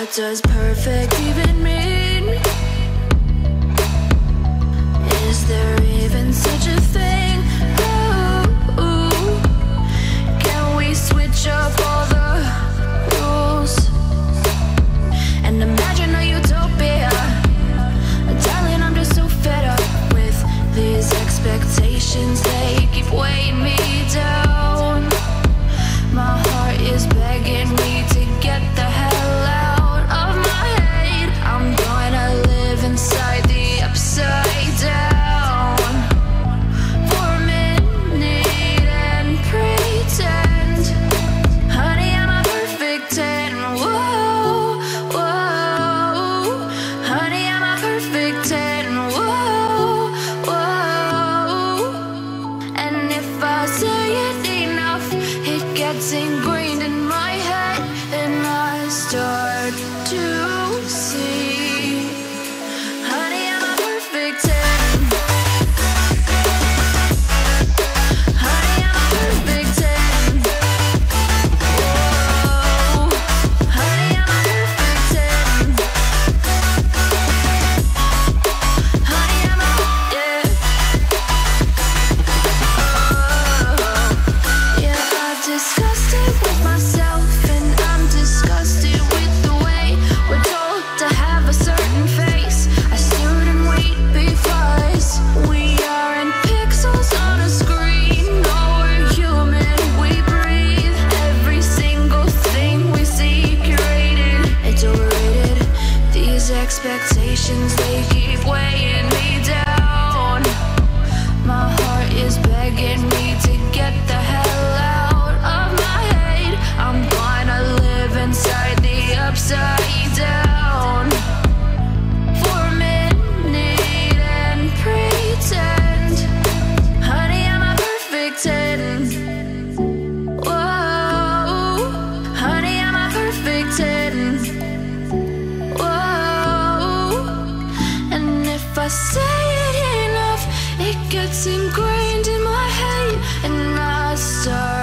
What does perfect even mean? Is there even such a thing? Ooh, can we switch up all the rules and imagine a utopia? Darling, I'm just so fed up with these expectations. They keep weighing me down. My heart is begging me to get the hell out of my head. I'm gonna live inside the upside down for a minute and pretend, honey, I'm a perfect 10. Whoa, whoa, honey, I'm a perfect 10. Whoa, whoa, and if I say it enough, it gets ingrained in my head, and I start to see, honey, I'm a perfect 10. Honey, I'm a perfect 10. Whoa, honey, I'm a perfect 10. Honey, I'm a, yeah. Yeah, I've discussed it with myself, and I'm disgusted with the way we're told to have a certain face. I stood and wait because we aren't pixels on a screen. No, we're human, we breathe. Every single thing we see curated, it's overrated. These expectations, they keep weighing me down. My heart is begging me to get the hell out of my head. I'm gonna live inside the upside down for a minute and pretend, honey, I'm a perfect 10. Whoa, honey, I'm a perfect 10. Whoa, and if I say it enough, it gets ingrained in my head, and I start